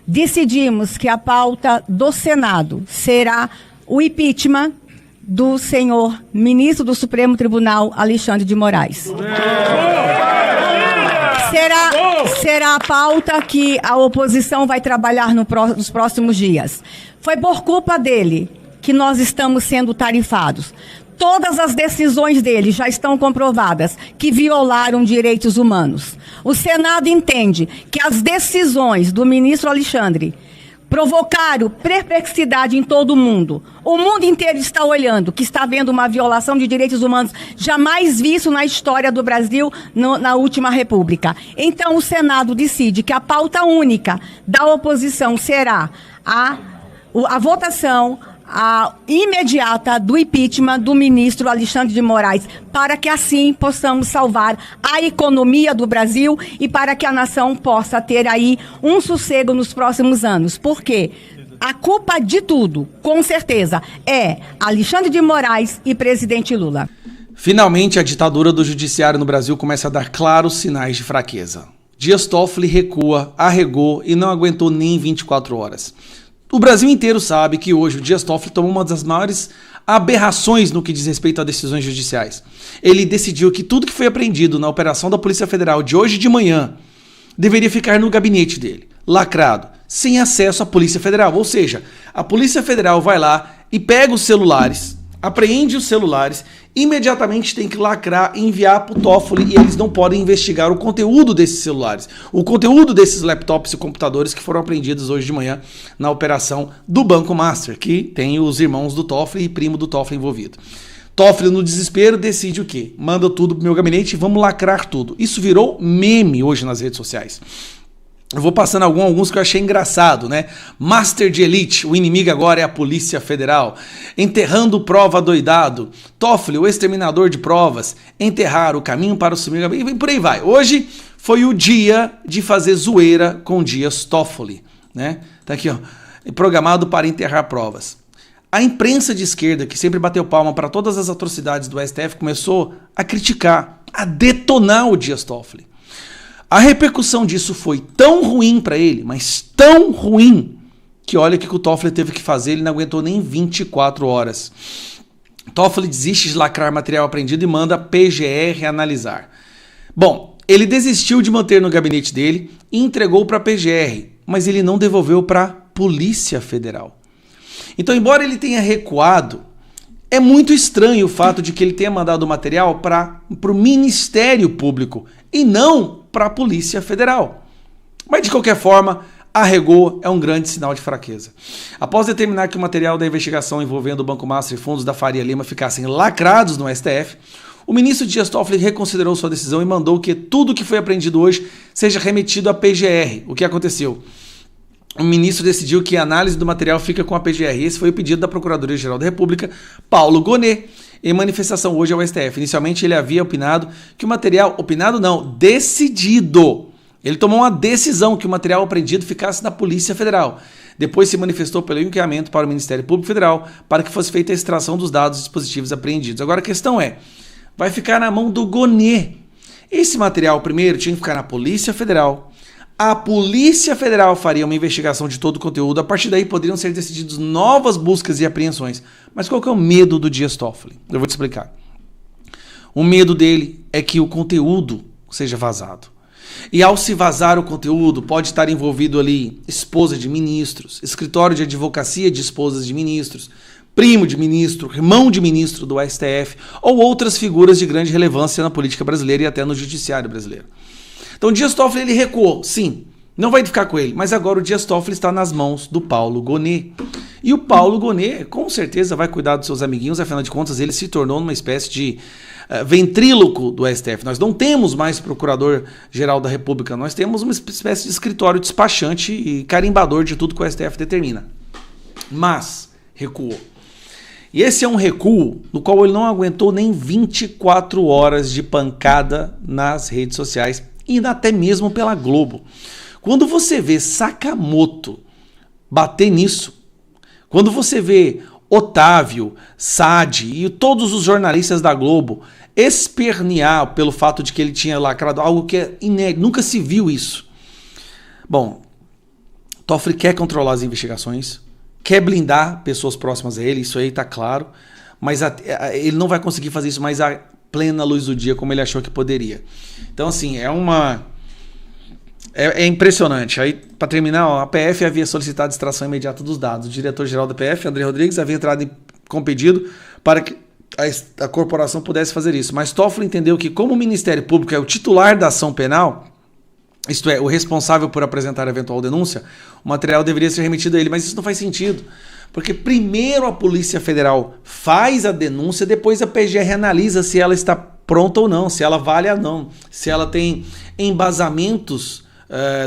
decidimos que a pauta do Senado será o impeachment do senhor ministro do Supremo Tribunal, Alexandre de Moraes. Será a pauta que a oposição vai trabalhar nos próximos dias. Foi por culpa dele que nós estamos sendo tarifados. Todas as decisões dele já estão comprovadas que violaram direitos humanos. O Senado entende que as decisões do ministro Alexandre provocaram perplexidade em todo o mundo. O mundo inteiro está olhando que está havendo uma violação de direitos humanos jamais visto na história do Brasil na última república. Então o Senado decide que a pauta única da oposição será a votação imediata do impeachment do ministro Alexandre de Moraes, para que assim possamos salvar a economia do Brasil e para que a nação possa ter aí um sossego nos próximos anos. Por quê? A culpa de tudo, com certeza, é Alexandre de Moraes e presidente Lula. Finalmente, a ditadura do judiciário no Brasil começa a dar claros sinais de fraqueza. Dias Toffoli recua, arregou e não aguentou nem 24 horas. O Brasil inteiro sabe que hoje o Dias Toffoli tomou uma das maiores aberrações no que diz respeito a decisões judiciais. Ele decidiu que tudo que foi apreendido na operação da Polícia Federal de hoje de manhã deveria ficar no gabinete dele, lacrado, sem acesso à Polícia Federal. Ou seja, a Polícia Federal vai lá e pega os celulares, apreende os celulares, imediatamente tem que lacrar e enviar para o Toffoli, e eles não podem investigar o conteúdo desses celulares, o conteúdo desses laptops e computadores que foram apreendidos hoje de manhã na operação do Banco Master, que tem os irmãos do Toffoli e primo do Toffoli envolvido. Toffoli, no desespero, decide o quê? Manda tudo pro meu gabinete e vamos lacrar tudo. Isso virou meme hoje nas redes sociais. Eu vou passando alguns que eu achei engraçado, né? Master de Elite, o inimigo agora é a Polícia Federal. Enterrando prova doidado. Toffoli, o exterminador de provas. Enterrar o caminho para o sumir. E por aí vai. Hoje foi o dia de fazer zoeira com Dias Toffoli, né? Tá aqui, ó. Programado para enterrar provas. A imprensa de esquerda, que sempre bateu palma para todas as atrocidades do STF, começou a criticar, a detonar o Dias Toffoli. A repercussão disso foi tão ruim para ele, mas tão ruim, que olha o que o Toffoli teve que fazer, ele não aguentou nem 24 horas. Toffoli desiste de lacrar material apreendido e manda a PGR analisar. Bom, ele desistiu de manter no gabinete dele e entregou para a PGR, mas ele não devolveu para a Polícia Federal. Então, embora ele tenha recuado, é muito estranho o fato de que ele tenha mandado o material para o Ministério Público e não para a Polícia Federal. Mas, de qualquer forma, arregou, é um grande sinal de fraqueza. Após determinar que o material da investigação envolvendo o Banco Master e fundos da Faria Lima ficassem lacrados no STF, o ministro Dias Toffoli reconsiderou sua decisão e mandou que tudo que foi apreendido hoje seja remetido à PGR. O que aconteceu? O ministro decidiu que a análise do material fica com a PGR. Esse foi o pedido da Procuradoria-Geral da República, Paulo Gonet, em manifestação hoje ao STF. Inicialmente ele havia opinado que o material... Opinado não, decidido. Ele tomou uma decisão que o material apreendido ficasse na Polícia Federal. Depois se manifestou pelo encaminhamento para o Ministério Público Federal para que fosse feita a extração dos dados dispositivos apreendidos. Agora a questão é, vai ficar na mão do Gonet. Esse material primeiro tinha que ficar na Polícia Federal. A Polícia Federal faria uma investigação de todo o conteúdo. A partir daí poderiam ser decididas novas buscas e apreensões. Mas qual que é o medo do Dias Toffoli? Eu vou te explicar. O medo dele é que o conteúdo seja vazado. E ao se vazar o conteúdo, pode estar envolvido ali esposa de ministros, escritório de advocacia de esposas de ministros, primo de ministro, irmão de ministro do STF ou outras figuras de grande relevância na política brasileira e até no judiciário brasileiro. Então o Dias Toffoli ele recuou, sim, não vai ficar com ele, mas agora o Dias Toffoli está nas mãos do Paulo Gonet. E o Paulo Gonet com certeza vai cuidar dos seus amiguinhos, afinal de contas ele se tornou uma espécie de ventríloco do STF. Nós não temos mais procurador-geral da República, nós temos uma espécie de escritório despachante e carimbador de tudo que o STF determina. Mas recuou. E esse é um recuo no qual ele não aguentou nem 24 horas de pancada nas redes sociais e até mesmo pela Globo. Quando você vê Sakamoto bater nisso, quando você vê Otávio, Sadi e todos os jornalistas da Globo espernear pelo fato de que ele tinha lacrado algo que é inédito, nunca se viu isso. Bom, Toffoli quer controlar as investigações, quer blindar pessoas próximas a ele, isso aí tá claro, mas ele não vai conseguir fazer isso mais à plena luz do dia como ele achou que poderia. Então, assim, é impressionante. Aí, para terminar, a PF havia solicitado extração imediata dos dados. O diretor-geral da PF, André Rodrigues, havia entrado com pedido para que a corporação pudesse fazer isso. Mas Toffoli entendeu que, como o Ministério Público é o titular da ação penal, isto é, o responsável por apresentar a eventual denúncia, o material deveria ser remetido a ele. Mas isso não faz sentido, porque primeiro a Polícia Federal faz a denúncia, depois a PGR analisa se ela está pronta ou não, se ela vale ou não, se ela tem embasamentos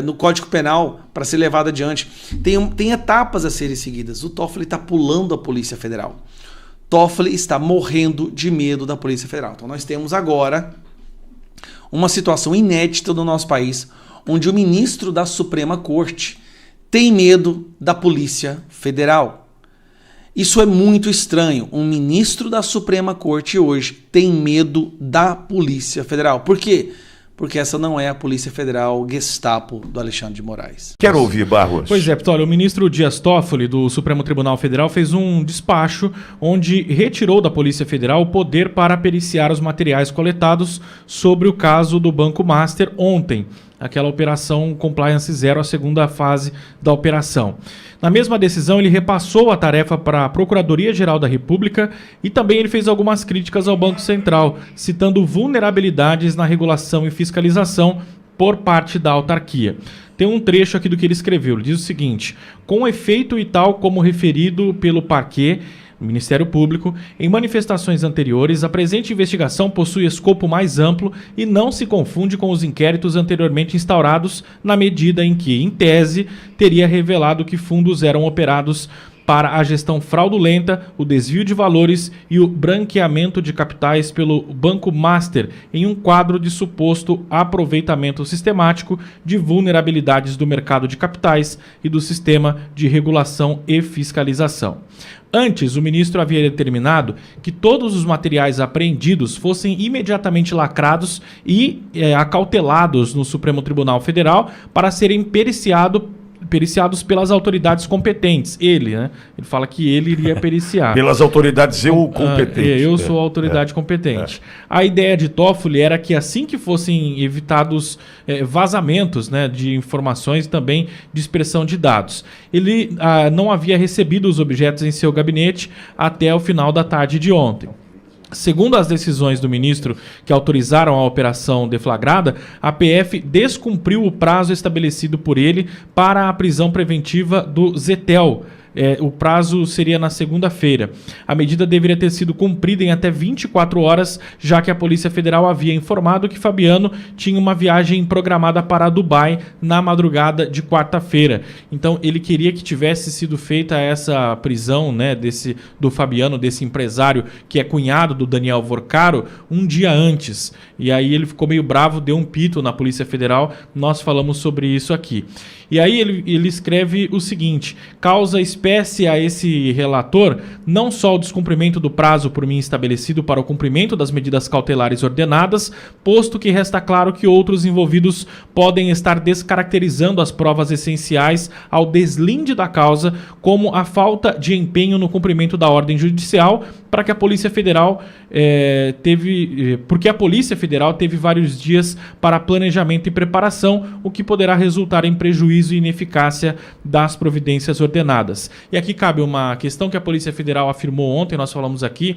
no Código Penal para ser levada adiante. Tem etapas a serem seguidas. O Toffoli está pulando a Polícia Federal. Toffoli está morrendo de medo da Polícia Federal. Então nós temos agora uma situação inédita no nosso país, onde o ministro da Suprema Corte tem medo da Polícia Federal. Isso é muito estranho. Um ministro da Suprema Corte hoje tem medo da Polícia Federal. Por quê? Porque essa não é a Polícia Federal Gestapo do Alexandre de Moraes. Quero ouvir, Barros. Pois é, Pitoli, o ministro Dias Toffoli, do Supremo Tribunal Federal, fez um despacho onde retirou da Polícia Federal o poder para periciar os materiais coletados sobre o caso do Banco Master ontem, aquela operação Compliance Zero, a segunda fase da operação. Na mesma decisão, ele repassou a tarefa para a Procuradoria-Geral da República e também ele fez algumas críticas ao Banco Central, citando vulnerabilidades na regulação e fiscalização por parte da autarquia. Tem um trecho aqui do que ele escreveu. Ele diz o seguinte: com efeito e tal como referido pelo Parquet, Ministério Público, em manifestações anteriores, a presente investigação possui escopo mais amplo e não se confunde com os inquéritos anteriormente instaurados, na medida em que, em tese, teria revelado que fundos eram operados para a gestão fraudulenta, o desvio de valores e o branqueamento de capitais pelo Banco Master, em um quadro de suposto aproveitamento sistemático de vulnerabilidades do mercado de capitais e do sistema de regulação e fiscalização. Antes, o ministro havia determinado que todos os materiais apreendidos fossem imediatamente lacrados e acautelados no Supremo Tribunal Federal para serem periciados pelas autoridades competentes. Ele fala que ele iria periciar. Pelas autoridades competentes. Eu sou a autoridade competente. A ideia de Toffoli era que assim que fossem evitados vazamentos, de informações e também dispersão de dados. Ele não havia recebido os objetos em seu gabinete até o final da tarde de ontem. Segundo as decisões do ministro que autorizaram a operação deflagrada, a PF descumpriu o prazo estabelecido por ele para a prisão preventiva do Zetel. O prazo seria na segunda-feira. A medida deveria ter sido cumprida em até 24 horas, já que a Polícia Federal havia informado que Fabiano tinha uma viagem programada para Dubai na madrugada de quarta-feira. Então ele queria que tivesse sido feita essa prisão do Fabiano, desse empresário que é cunhado do Daniel Vorcaro, um dia antes. E aí ele ficou meio bravo, deu um pito na Polícia Federal. Nós falamos sobre isso aqui. E aí ele escreve o seguinte: causa espécie a esse relator não só o descumprimento do prazo por mim estabelecido para o cumprimento das medidas cautelares ordenadas, posto que resta claro que outros envolvidos podem estar descaracterizando as provas essenciais ao deslinde da causa, como a falta de empenho no cumprimento da ordem judicial, para que a Polícia Federal porque a Polícia Federal teve vários dias para planejamento e preparação, o que poderá resultar em prejuízo e ineficácia das providências ordenadas. E aqui cabe uma questão que a Polícia Federal afirmou ontem, nós falamos aqui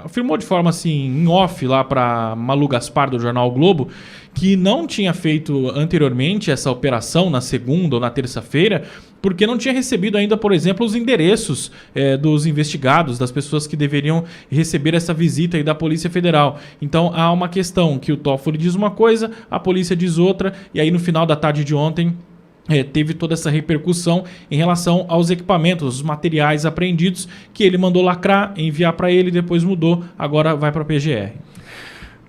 afirmou de forma assim, em off lá para Malu Gaspar do jornal o Globo, que não tinha feito anteriormente essa operação na segunda ou na terça-feira, porque não tinha recebido ainda, por exemplo, os endereços dos investigados, das pessoas que deveriam receber essa visita aí da Polícia Federal. Então há uma questão que o Toffoli diz uma coisa, a polícia diz outra, e aí no final da tarde de ontem teve toda essa repercussão em relação aos equipamentos, os materiais apreendidos, que ele mandou lacrar, enviar para ele, depois mudou, agora vai para a PGR.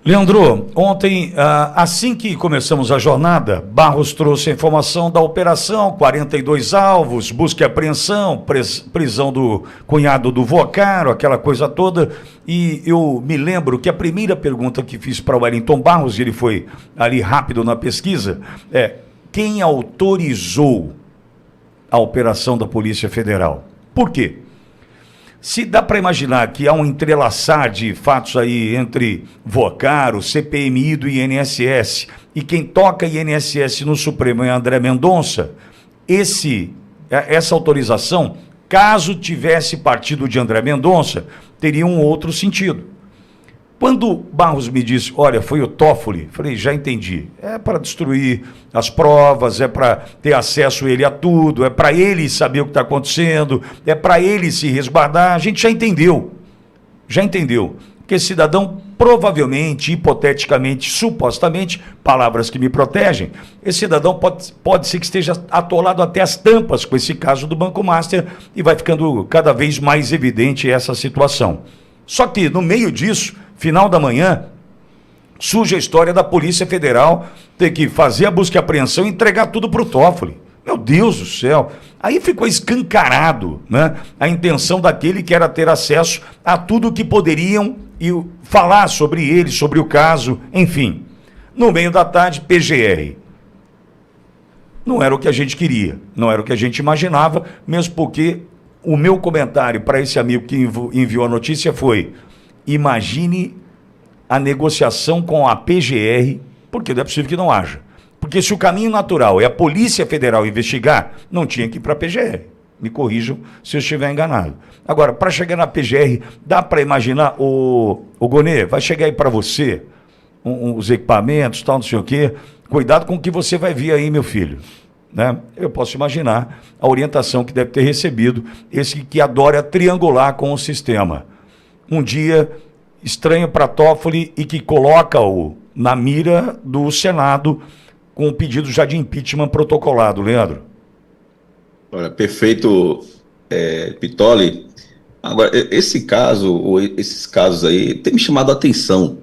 Leandro, ontem, assim que começamos a jornada, Barros trouxe a informação da operação, 42 alvos, busca e apreensão, prisão do cunhado do Vorcaro, aquela coisa toda, e eu me lembro que a primeira pergunta que fiz para o Wellington Barros, ele foi ali rápido na pesquisa, quem autorizou a operação da Polícia Federal. Por quê? Se dá para imaginar que há um entrelaçar de fatos aí entre Vocaro, CPMI do INSS, e quem toca INSS no Supremo é André Mendonça, essa autorização, caso tivesse partido de André Mendonça, teria um outro sentido. Quando Barros me disse, olha, foi o Toffoli, falei, já entendi. É para destruir as provas, é para ter acesso ele a tudo, é para ele saber o que está acontecendo, é para ele se resguardar. A gente já entendeu. Já entendeu. Porque esse cidadão, provavelmente, hipoteticamente, supostamente, palavras que me protegem, esse cidadão pode ser que esteja atolado até as tampas com esse caso do Banco Master e vai ficando cada vez mais evidente essa situação. Só que, no meio disso, final da manhã, surge a história da Polícia Federal ter que fazer a busca e apreensão e entregar tudo para o Toffoli. Meu Deus do céu! Aí ficou escancarado, né, a intenção daquele que era ter acesso a tudo que poderiam e falar sobre ele, sobre o caso, enfim. No meio da tarde, PGR. Não era o que a gente queria, não era o que a gente imaginava, mesmo porque o meu comentário para esse amigo que enviou a notícia foi: imagine a negociação com a PGR, porque não é possível que não haja. Porque se o caminho natural é a Polícia Federal investigar, não tinha que ir para a PGR. Me corrijam se eu estiver enganado. Agora, para chegar na PGR, dá para imaginar, o Gonê, vai chegar aí para você, os equipamentos, tal, não sei o quê. Cuidado com o que você vai ver aí, meu filho. Né? Eu posso imaginar a orientação que deve ter recebido esse que adora triangular com o sistema. Um dia estranho para Toffoli e que coloca-o na mira do Senado com o pedido já de impeachment protocolado. Leandro? Olha, perfeito, Pitoli. Agora, esse caso, ou esses casos aí, tem me chamado a atenção,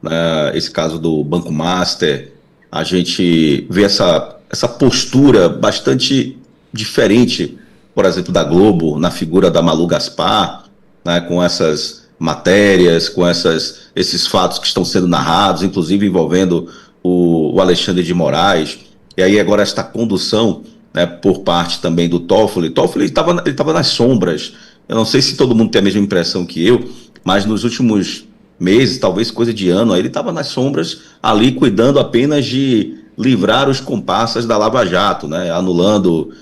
né? Esse caso do Banco Master, a gente vê essa postura bastante diferente, por exemplo, da Globo, na figura da Malu Gaspar, né, com essas matérias, com esses fatos que estão sendo narrados, inclusive envolvendo o Alexandre de Moraes, e aí agora esta condução, né, por parte também do Toffoli. Toffoli estava nas sombras. Eu não sei se todo mundo tem a mesma impressão que eu, mas nos últimos meses, talvez coisa de ano, aí ele estava nas sombras ali cuidando apenas de livrar os comparsas da Lava Jato, né, anulando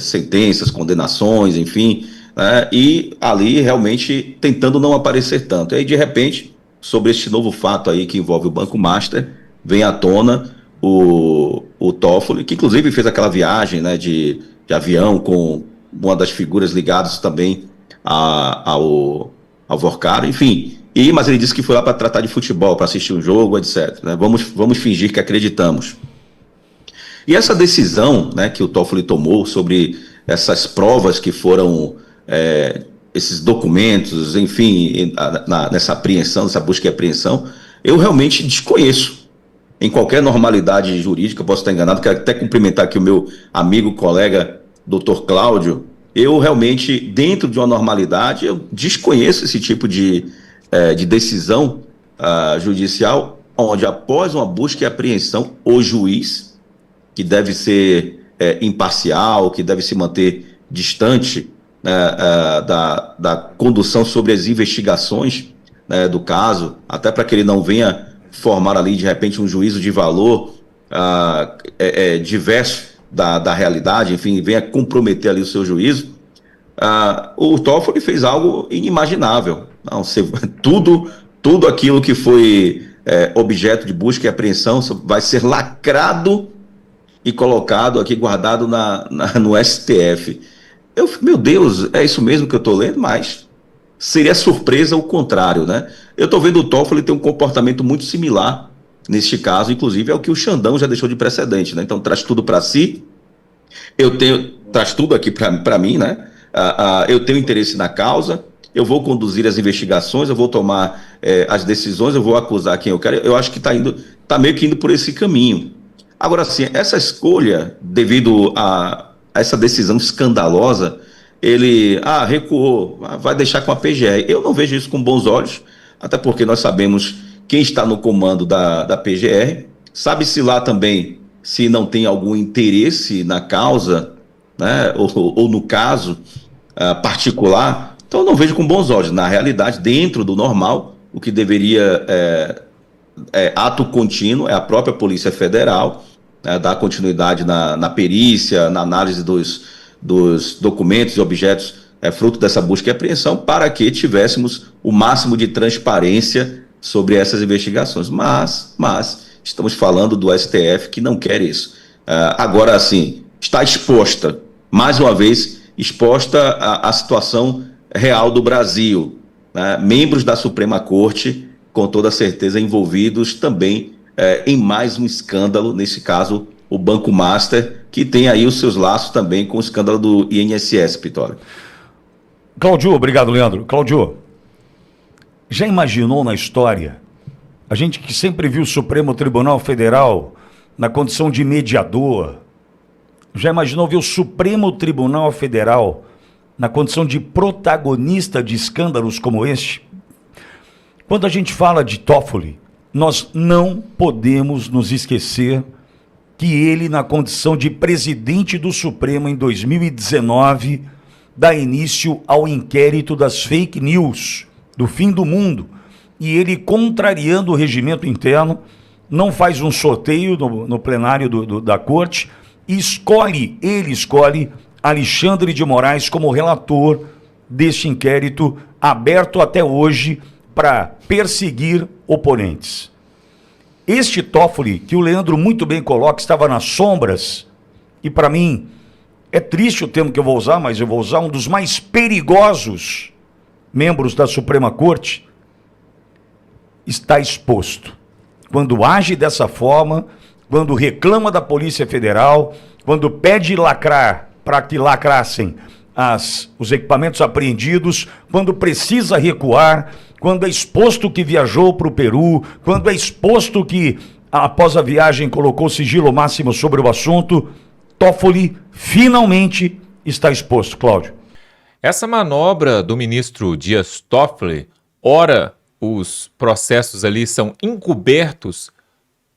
sentenças, condenações, enfim, né, e ali realmente tentando não aparecer tanto. E aí, de repente, sobre este novo fato aí que envolve o Banco Master, vem à tona o Toffoli, que inclusive fez aquela viagem, né, de avião com uma das figuras ligadas também ao Vocaro, enfim. Mas ele disse que foi lá para tratar de futebol, para assistir um jogo, etc. Né? Vamos fingir que acreditamos. E essa decisão, né, que o Toffoli tomou sobre essas provas que foram, esses documentos, enfim, nessa apreensão, nessa busca e apreensão, eu realmente desconheço. Em qualquer normalidade jurídica, posso estar enganado, quero até cumprimentar aqui o meu amigo, colega, Dr. Cláudio. Eu realmente, dentro de uma normalidade, eu desconheço esse tipo de decisão judicial, onde após uma busca e apreensão, o juiz, que deve ser imparcial, que deve se manter distante da condução sobre as investigações, né, do caso, até para que ele não venha formar ali, de repente, um juízo de valor diverso da realidade, enfim, venha comprometer ali o seu juízo. O Toffoli fez algo inimaginável. Não, tudo aquilo que foi objeto de busca e apreensão vai ser lacrado e colocado aqui, guardado no STF. Meu Deus, é isso mesmo que eu estou lendo? Mas seria surpresa o contrário, né? Eu estou vendo o Toffoli ter um comportamento muito similar neste caso, inclusive é o que o Xandão já deixou de precedente, né? Então traz tudo para si, traz tudo aqui para mim, né? Eu tenho interesse na causa, eu vou conduzir as investigações, eu vou tomar as decisões, eu vou acusar quem eu quero. Eu acho que está meio que indo por esse caminho. Agora, sim, essa escolha, devido a essa decisão escandalosa, ele recuou, vai deixar com a PGR. Eu não vejo isso com bons olhos, até porque nós sabemos quem está no comando da PGR, sabe-se lá também se não tem algum interesse na causa, né, ou no caso particular, então eu não vejo com bons olhos. Na realidade, dentro do normal, o que deveria ato contínuo é a própria Polícia Federal, dar continuidade na perícia, na análise dos documentos e objetos fruto dessa busca e apreensão, para que tivéssemos o máximo de transparência sobre essas investigações. Mas estamos falando do STF, que não quer isso. Agora, assim, está exposta, mais uma vez, exposta à situação real do Brasil, né? Membros da Suprema Corte, com toda certeza, envolvidos também em mais um escândalo, nesse caso, o Banco Master, que tem aí os seus laços também com o escândalo do INSS, Pitório. Cláudio, obrigado, Leandro. Cláudio, já imaginou na história, a gente que sempre viu o Supremo Tribunal Federal na condição de mediador, já imaginou ver o Supremo Tribunal Federal na condição de protagonista de escândalos como este? Quando a gente fala de Toffoli, nós não podemos nos esquecer que ele, na condição de presidente do Supremo em 2019, dá início ao inquérito das fake news do fim do mundo. E ele, contrariando o regimento interno, não faz um sorteio no plenário da corte e ele escolhe Alexandre de Moraes como relator deste inquérito aberto até hoje para perseguir oponentes. Este Toffoli, que o Leandro muito bem coloca, estava nas sombras, e para mim é triste o termo que eu vou usar, mas eu vou usar um dos mais perigosos membros da Suprema Corte, está exposto. Quando age dessa forma, quando reclama da Polícia Federal, quando pede lacrar para que lacrassem os equipamentos apreendidos, quando precisa recuar, quando é exposto que viajou para o Peru, quando é exposto que, após a viagem, colocou sigilo máximo sobre o assunto, Toffoli finalmente está exposto, Cláudio. Essa manobra do ministro Dias Toffoli, ora os processos ali são encobertos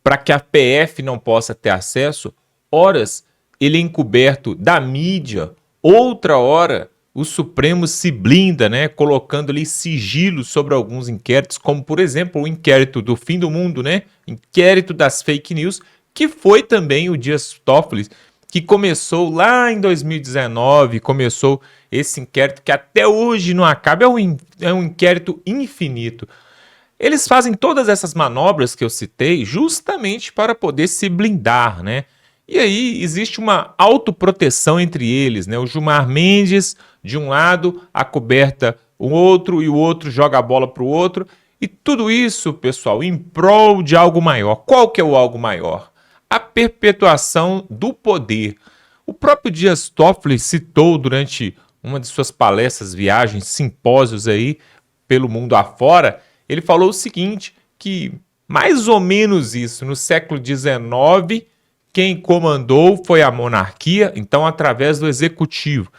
para que a PF não possa ter acesso, horas ele é encoberto da mídia, outra hora o Supremo se blinda, né, colocando ali sigilo sobre alguns inquéritos, como por exemplo o inquérito do fim do mundo, né, inquérito das fake news, que foi também o Dias Toffoli, que começou lá em 2019, começou esse inquérito que até hoje não acaba, é um inquérito infinito. Eles fazem todas essas manobras que eu citei justamente para poder se blindar, né? E aí existe uma autoproteção entre eles, né? O Gilmar Mendes, de um lado, acoberta o outro, e o outro joga a bola para o outro. E tudo isso, pessoal, em prol de algo maior. Qual que é o algo maior? A perpetuação do poder. O próprio Dias Toffoli citou durante uma de suas palestras, viagens, simpósios aí pelo mundo afora, ele falou o seguinte, que mais ou menos isso, no século XIX, quem comandou foi a monarquia, então através do executivo.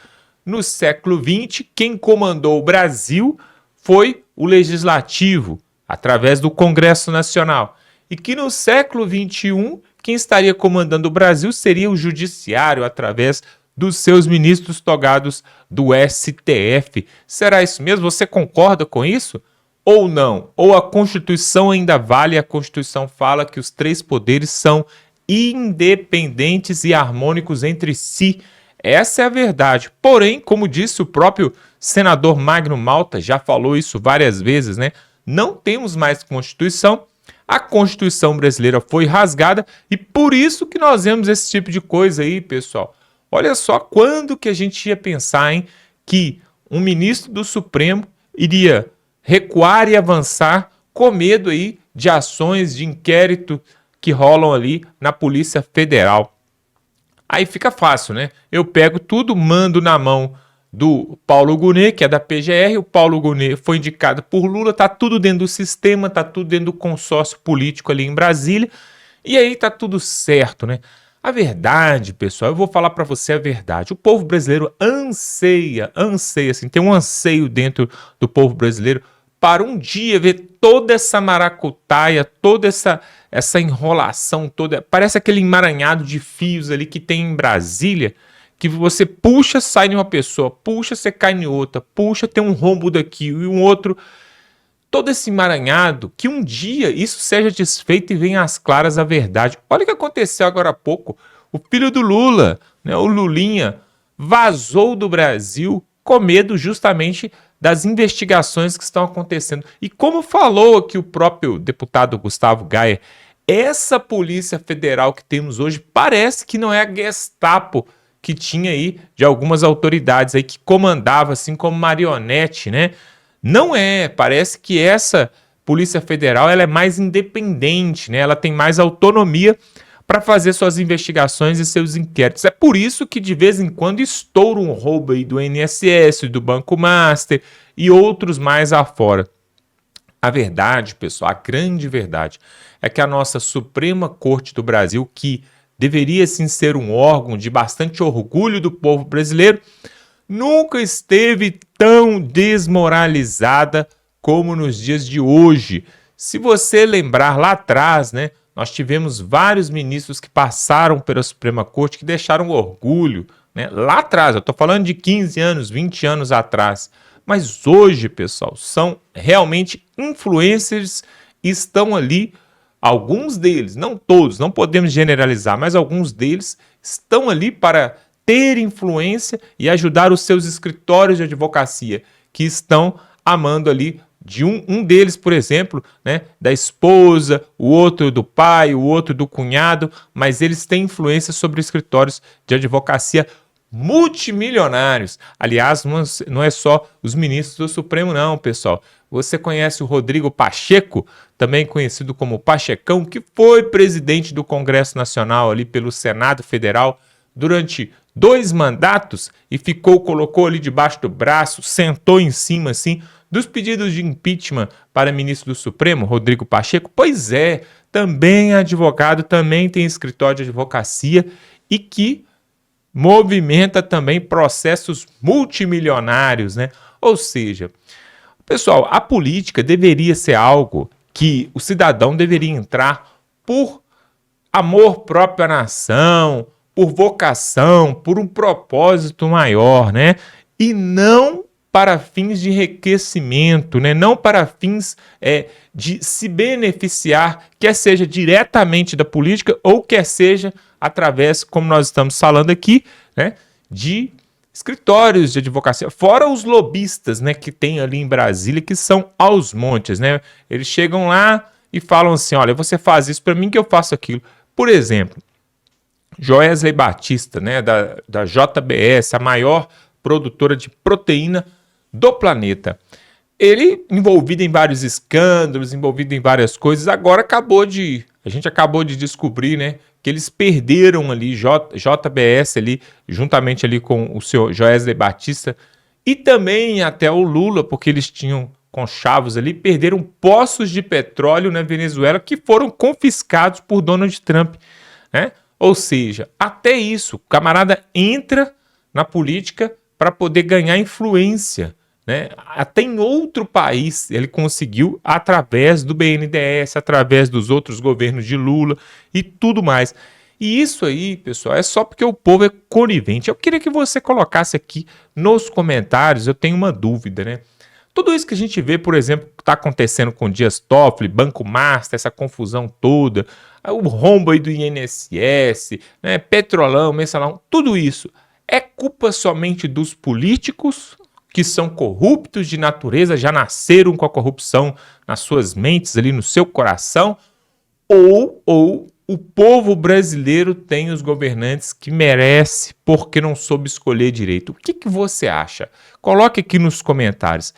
No século XX, quem comandou o Brasil foi o legislativo, através do Congresso Nacional. E que no século XXI, quem estaria comandando o Brasil seria o judiciário, através dos seus ministros togados do STF. Será isso mesmo? Você concorda com isso? Ou não? Ou a Constituição ainda vale, a Constituição fala que os três poderes são independentes e harmônicos entre si. Essa é a verdade. Porém, como disse o próprio senador Magno Malta, já falou isso várias vezes, né? Não temos mais Constituição. A Constituição brasileira foi rasgada e por isso que nós vemos esse tipo de coisa aí, pessoal. Olha só quando que a gente ia pensar, hein, que um ministro do Supremo iria recuar e avançar com medo aí de ações de inquérito que rolam ali na Polícia Federal. Aí fica fácil, né? Eu pego tudo, mando na mão do Paulo Gonet, que é da PGR. O Paulo Gonet foi indicado por Lula, tá tudo dentro do sistema, tá tudo dentro do consórcio político ali em Brasília, e aí tá tudo certo, né? A verdade, pessoal, eu vou falar para você a verdade. O povo brasileiro anseia, assim, tem um anseio dentro do povo brasileiro para um dia ver toda essa maracutaia, toda essa enrolação toda. Parece aquele emaranhado de fios ali que tem em Brasília, que você puxa, sai de uma pessoa, puxa, você cai em outra, puxa, tem um rombo daqui e um outro. Todo esse emaranhado, que um dia isso seja desfeito e venha às claras a verdade. Olha o que aconteceu agora há pouco. O filho do Lula, né, o Lulinha, vazou do Brasil com medo justamente das investigações que estão acontecendo. E como falou aqui o próprio deputado Gustavo Gayer, essa Polícia Federal que temos hoje parece que não é a Gestapo que tinha aí de algumas autoridades aí que comandava assim como marionete, né? Não é, parece que essa Polícia Federal ela é mais independente, né? Ela tem mais autonomia para fazer suas investigações e seus inquéritos. É por isso que de vez em quando estoura um roubo aí do INSS, do Banco Master e outros mais afora. A verdade, pessoal, a grande verdade, é que a nossa Suprema Corte do Brasil, que deveria sim ser um órgão de bastante orgulho do povo brasileiro, nunca esteve tão desmoralizada como nos dias de hoje. Se você lembrar lá atrás, né, nós tivemos vários ministros que passaram pela Suprema Corte que deixaram orgulho, né, lá atrás. Eu estou falando de 15 anos, 20 anos atrás. Mas hoje, pessoal, são realmente influencers, estão ali. Alguns deles, não todos, não podemos generalizar, mas alguns deles estão ali para ter influência e ajudar os seus escritórios de advocacia, que estão amando ali de um deles, por exemplo, né, da esposa, o outro do pai, o outro do cunhado, mas eles têm influência sobre escritórios de advocacia multimilionários. Aliás, não é só os ministros do Supremo não, pessoal. Você conhece o Rodrigo Pacheco, também conhecido como Pachecão, que foi presidente do Congresso Nacional ali pelo Senado Federal durante 2 mandatos e colocou ali debaixo do braço, sentou em cima assim dos pedidos de impeachment para ministro do Supremo, Rodrigo Pacheco. Pois é, também é advogado, também tem escritório de advocacia e que movimenta também processos multimilionários, né? Ou seja, pessoal, a política deveria ser algo que o cidadão deveria entrar por amor próprio à nação, por vocação, por um propósito maior, né? E não para fins de enriquecimento, né? Não para fins de se beneficiar, quer seja diretamente da política ou quer seja através, como nós estamos falando aqui, né, de escritórios de advocacia, fora os lobistas, né, que tem ali em Brasília, que são aos montes, né? Eles chegam lá e falam assim, olha, você faz isso para mim que eu faço aquilo. Por exemplo, Joesley Batista, né, da JBS, a maior produtora de proteína do planeta. Ele, envolvido em vários escândalos, envolvido em várias coisas, agora a gente acabou de descobrir, né, que eles perderam ali, JBS ali, juntamente ali com o senhor Joesley Batista, e também até o Lula, porque eles tinham conchavos ali, perderam poços de petróleo na Venezuela que foram confiscados por Donald Trump, né? Ou seja, até isso, o camarada entra na política para poder ganhar influência, né? Até em outro país ele conseguiu através do BNDES, através dos outros governos de Lula e tudo mais. E isso aí, pessoal, é só porque o povo é conivente. Eu queria que você colocasse aqui nos comentários, eu tenho uma dúvida, né? Tudo isso que a gente vê, por exemplo, que está acontecendo com Dias Toffoli, Banco Master, essa confusão toda, o rombo aí do INSS, né, Petrolão, Mensalão, tudo isso é culpa somente dos políticos que são corruptos de natureza, já nasceram com a corrupção nas suas mentes, ali no seu coração, ou o povo brasileiro tem os governantes que merece porque não soube escolher direito? O que você acha? Coloque aqui nos comentários.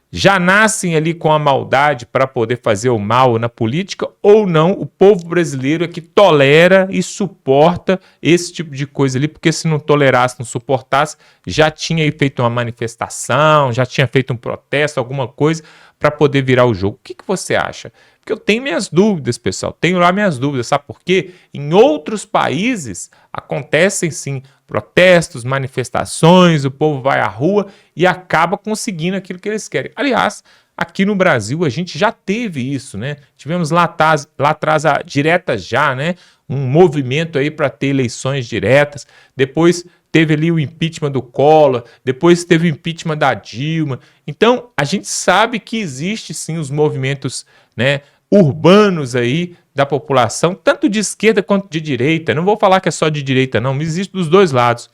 Já nascem ali com a maldade para poder fazer o mal na política ou não? O povo brasileiro é que tolera e suporta esse tipo de coisa ali, porque se não tolerasse, não suportasse, já tinha feito uma manifestação, já tinha feito um protesto, alguma coisa para poder virar o jogo. O que você acha? Porque eu tenho minhas dúvidas, pessoal, tenho lá minhas dúvidas, sabe por quê? Em outros países acontecem sim protestos, manifestações, o povo vai à rua e acaba conseguindo aquilo que eles querem. Aliás, Aqui no Brasil a gente já teve isso, né? Tivemos lá atrás a Direta Já, né? Um movimento aí para ter eleições diretas. Depois teve ali o impeachment do Collor, depois teve o impeachment da Dilma. Então, a gente sabe que existe sim os movimentos, né, urbanos aí da população, tanto de esquerda quanto de direita. Não vou falar que é só de direita, não, mas existe dos dois lados.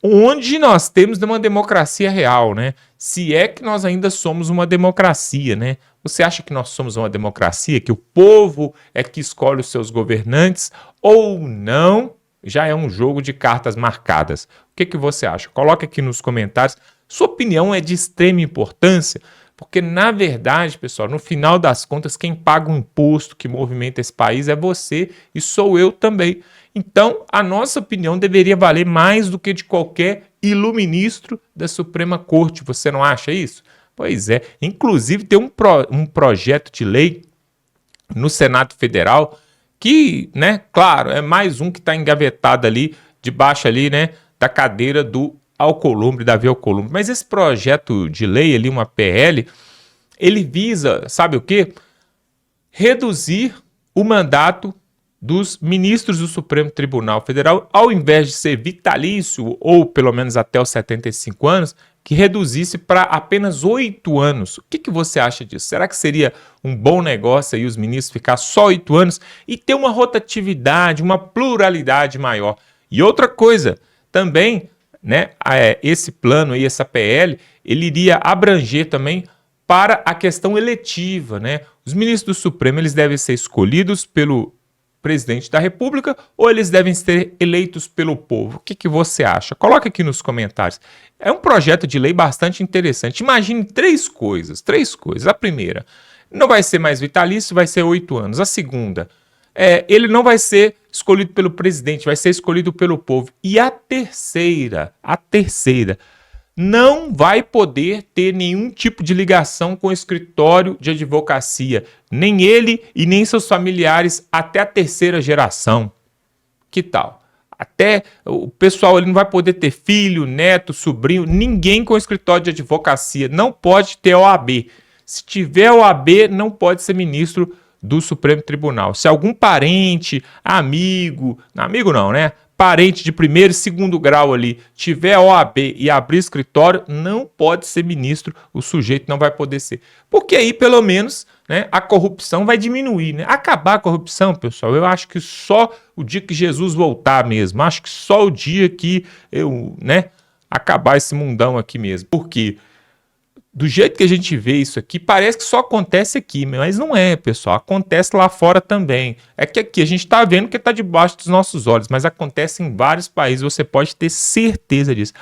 Onde nós temos uma democracia real, né? Se é que nós ainda somos uma democracia, né? Você acha que nós somos uma democracia, que o povo é que escolhe os seus governantes ou não? Já é um jogo de cartas marcadas. O que você acha? Coloque aqui nos comentários. Sua opinião é de extrema importância, porque, na verdade, pessoal, no final das contas, quem paga o imposto que movimenta esse país é você e sou eu também. Então, a nossa opinião deveria valer mais do que de qualquer iluministro da Suprema Corte. Você não acha isso? Pois é. Inclusive, tem um projeto de lei no Senado Federal que, né, claro, é mais um que está engavetado ali, debaixo ali, né, da cadeira do Alcolumbre, Davi Alcolumbre. Mas esse projeto de lei ali, uma PL, ele visa, sabe o quê? Reduzir o mandato dos ministros do Supremo Tribunal Federal, ao invés de ser vitalício, ou pelo menos até os 75 anos, que reduzisse para apenas 8 anos. O que você acha disso? Será que seria um bom negócio aí os ministros ficar só 8 anos e ter uma rotatividade, uma pluralidade maior? E outra coisa, também, né, esse plano aí, essa PL, ele iria abranger também para a questão eletiva, né? Os ministros do Supremo, eles devem ser escolhidos pelo presidente da República ou eles devem ser eleitos pelo povo? O que você acha? Coloca aqui nos comentários. É um projeto de lei bastante interessante. Imagine três coisas. A primeira, não vai ser mais vitalício, vai ser 8 anos. A segunda, ele não vai ser escolhido pelo presidente, vai ser escolhido pelo povo. E a terceira, não vai poder ter nenhum tipo de ligação com o escritório de advocacia, nem ele e nem seus familiares até a 3ª geração. Que tal? Até o pessoal ele não vai poder ter filho, neto, sobrinho, ninguém com escritório de advocacia. Não pode ter OAB. Se tiver OAB, não pode ser ministro do Supremo Tribunal. Se algum parente, amigo não, né? Parente de 1º e 2º grau ali, tiver OAB e abrir escritório, não pode ser ministro, o sujeito não vai poder ser. Porque aí, pelo menos, né, a corrupção vai diminuir, né? Acabar a corrupção, pessoal, eu acho que só o dia que Jesus voltar mesmo, acho que só o dia que acabar esse mundão aqui mesmo. Por quê? Do jeito que a gente vê isso aqui, parece que só acontece aqui, mas não é, pessoal. Acontece lá fora também. É que aqui a gente está vendo que está debaixo dos nossos olhos, mas acontece em vários países, você pode ter certeza disso.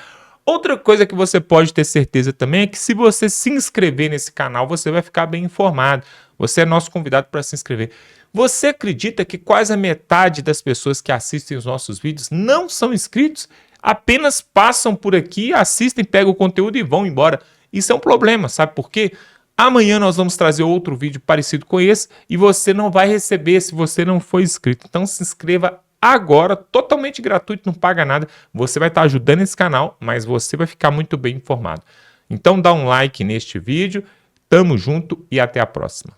Outra coisa que você pode ter certeza também é que se você se inscrever nesse canal, você vai ficar bem informado. Você é nosso convidado para se inscrever. Você acredita que quase a metade das pessoas que assistem os nossos vídeos não são inscritos? Apenas passam por aqui, assistem, pegam o conteúdo e vão embora. Isso é um problema, sabe por quê? Amanhã nós vamos trazer outro vídeo parecido com esse e você não vai receber se você não for inscrito. Então se inscreva agora, totalmente gratuito, não paga nada. Você vai estar ajudando esse canal, mas você vai ficar muito bem informado. Então dá um like neste vídeo, tamo junto e até a próxima.